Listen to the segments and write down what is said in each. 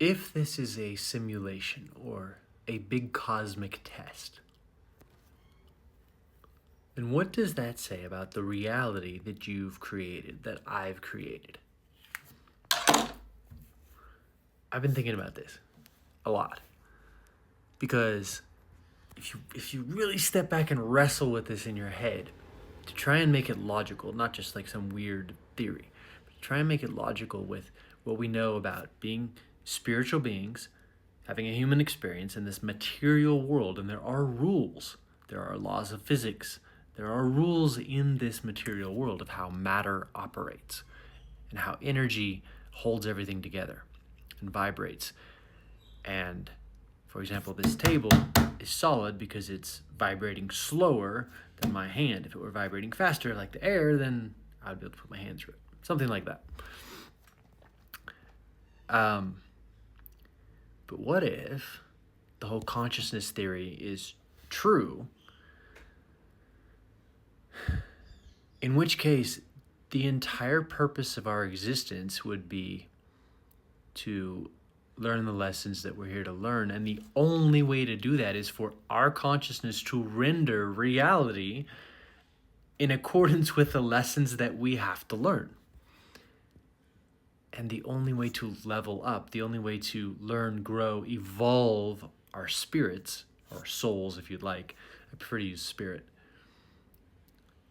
If this is a simulation or a big cosmic test, then what does that say about the reality that you've created, that I've created? I've been thinking about this a lot, because if you really step back and wrestle with this in your head to try and make it logical, not just like some weird theory, but try and make it logical with what we know about being spiritual beings, having a human experience in this material world. And there are rules, there are laws of physics, there are rules in this material world of how matter operates and how energy holds everything together and vibrates. And for example, this table is solid because it's vibrating slower than my hand. If it were vibrating faster like the air, then I'd be able to put my hand through it. Something like that. But what if the whole consciousness theory is true? In which case, the entire purpose of our existence would be to learn the lessons that we're here to learn. And the only way to do that is for our consciousness to render reality in accordance with the lessons that we have to learn. And the only way to level up, the only way to learn, grow, evolve our spirits, or souls if you'd like, I prefer to use spirit.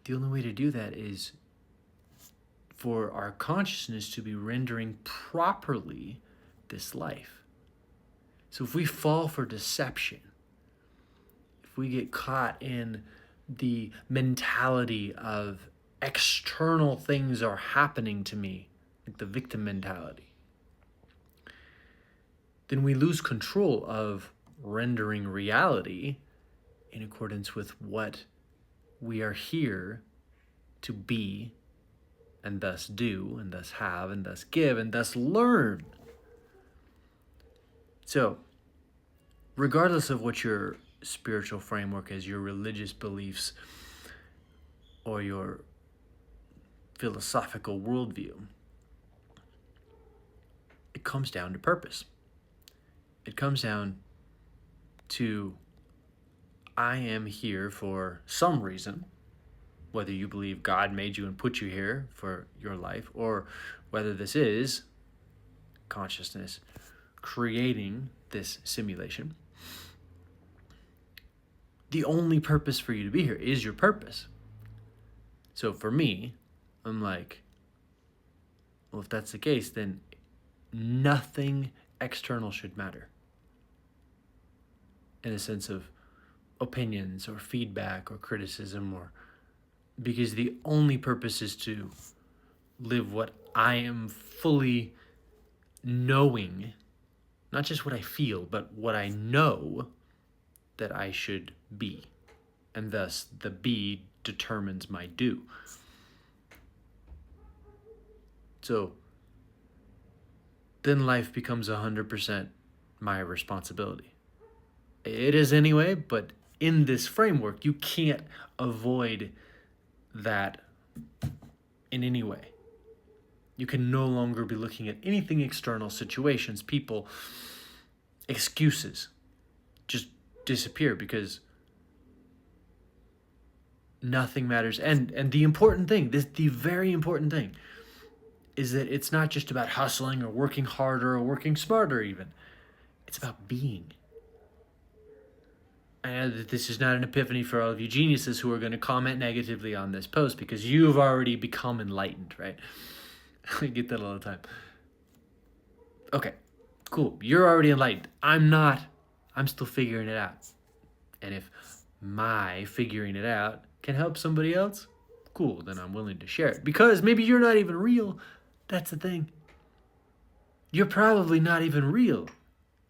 The only way to do that is for our consciousness to be rendering properly this life. So if we fall for deception, if we get caught in the mentality of external things are happening to me, like the victim mentality, then we lose control of rendering reality in accordance with what we are here to be, and thus do, and thus have, and thus give, and thus learn. So, regardless of what your spiritual framework is, your religious beliefs, or your philosophical worldview, it comes down to purpose. It comes down to, I am here for some reason, whether you believe God made you and put you here for your life, or whether this is consciousness creating this simulation. The only purpose for you to be here is your purpose. So for me, I'm like, well, if that's the case, then nothing external should matter. In a sense of opinions or feedback or criticism, or because the only purpose is to live what I am fully knowing, not just what I feel, but what I know that I should be. And thus the be determines my do. So then life becomes 100% my responsibility. It is anyway, but in this framework, you can't avoid that in any way. You can no longer be looking at anything external, situations, people, excuses. Just disappear, because nothing matters. And the important thing, the very important thing, is that it's not just about hustling or working harder or working smarter even. It's about being. I know that this is not an epiphany for all of you geniuses who are going to comment negatively on this post, because you've already become enlightened, right? I get that all the time. Okay, cool. You're already enlightened. I'm not. I'm still figuring it out. And if my figuring it out can help somebody else, cool, then I'm willing to share it. Because maybe you're not even real. That's the thing. You're probably not even real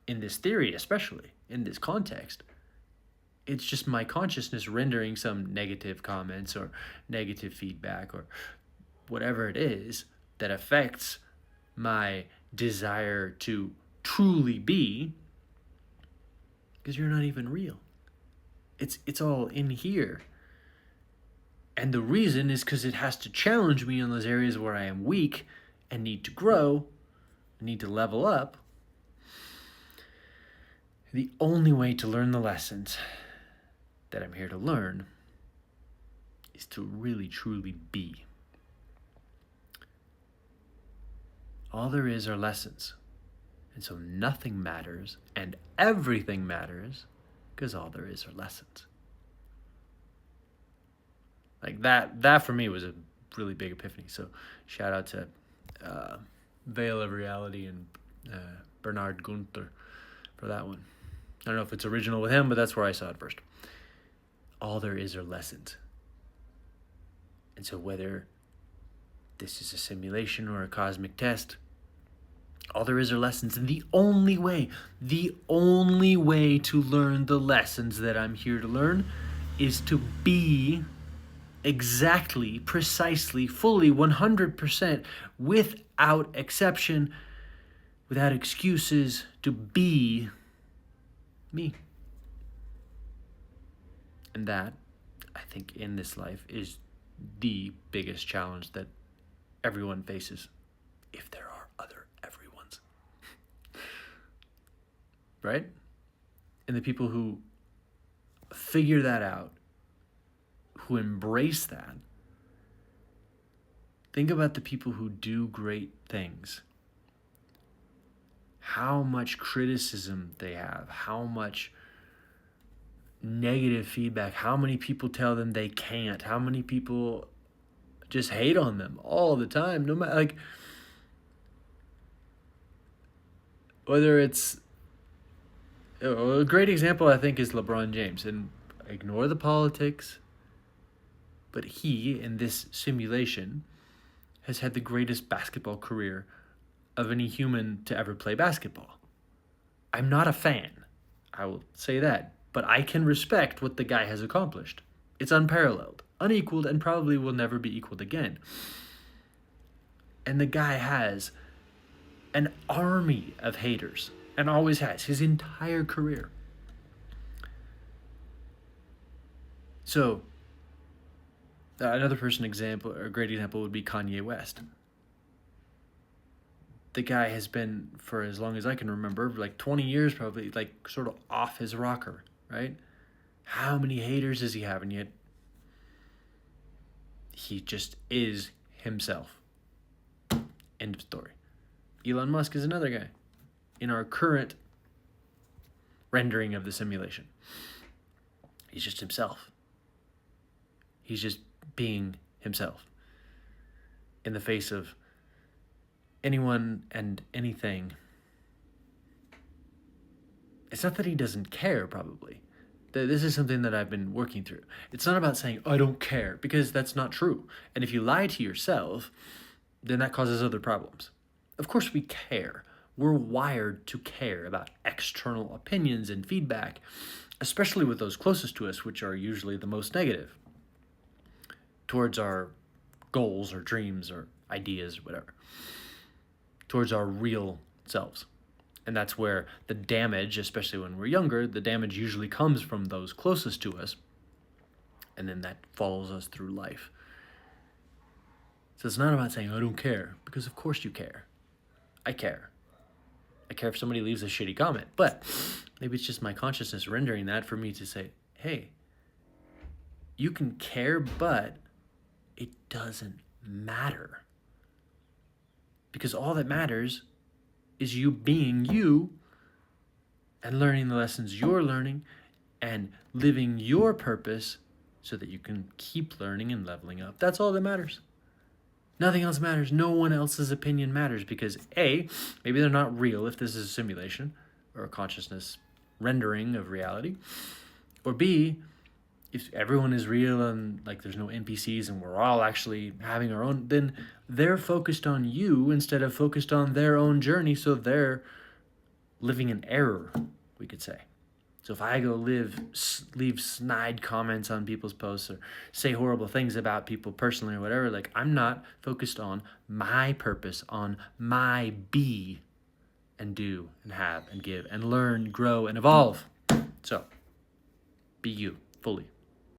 in this theory, especially in this context. It's just my consciousness rendering some negative comments or negative feedback or whatever it is that affects my desire to truly be, because you're not even real. It's all in here. And the reason is because it has to challenge me in those areas where I am weak and need to grow, need to level up. The only way to learn the lessons that I'm here to learn is to really, truly be. All there is are lessons. And so nothing matters and everything matters because all there is are lessons. Like that for me was a really big epiphany. So shout out to Veil of Reality and Bernard Gunther for that one. I don't know if it's original with him, but that's where I saw it first. All there is are lessons. And so whether this is a simulation or a cosmic test, all there is are lessons. And the only way to learn the lessons that I'm here to learn is to be exactly, precisely, fully, 100%, without exception, without excuses, to be me. And that, I think, in this life is the biggest challenge that everyone faces, if there are other everyones. Right? And the people who figure that out, who embrace that, think about the people who do great things. How much criticism they have, how much negative feedback, how many people tell them they can't, how many people just hate on them all the time, no matter, like, whether it's a great example, I think, is LeBron James. And ignore the politics, but he, in this simulation, has had the greatest basketball career of any human to ever play basketball. I'm not a fan, I will say that, but I can respect what the guy has accomplished. It's unparalleled, unequaled, and probably will never be equaled again. And the guy has an army of haters, and always has, his entire career. So, another example, or a great example, would be Kanye West. The guy has been, for as long as I can remember, like 20 years probably, like sort of off his rocker, right? How many haters does he have? And yet, he just is himself. End of story. Elon Musk is another guy in our current rendering of the simulation. He's just himself. He's just being himself in the face of anyone and anything. It's not that he doesn't care, probably. This is something that I've been working through. It's not about saying, I don't care, because that's not true. And if you lie to yourself, then that causes other problems. Of course we care. We're wired to care about external opinions and feedback, especially with those closest to us, which are usually the most negative towards our goals or dreams or ideas or whatever, towards our real selves. And that's where the damage, especially when we're younger, the damage usually comes from those closest to us, and then that follows us through life. So it's not about saying, I don't care, because of course you care. I care. I care if somebody leaves a shitty comment, but maybe it's just my consciousness rendering that for me to say, hey, you can care, but it doesn't matter. Because all that matters is you being you and learning the lessons you're learning and living your purpose so that you can keep learning and leveling up. That's all that matters. Nothing else matters. No one else's opinion matters because A, maybe they're not real if this is a simulation or a consciousness rendering of reality. Or B, if everyone is real and like there's no NPCs and we're all actually having our own, then they're focused on you instead of focused on their own journey, so they're living in error, we could say. So if I go leave snide comments on people's posts or say horrible things about people personally or whatever, like I'm not focused on my purpose, on my be and do and have and give and learn, grow and evolve. So be you fully.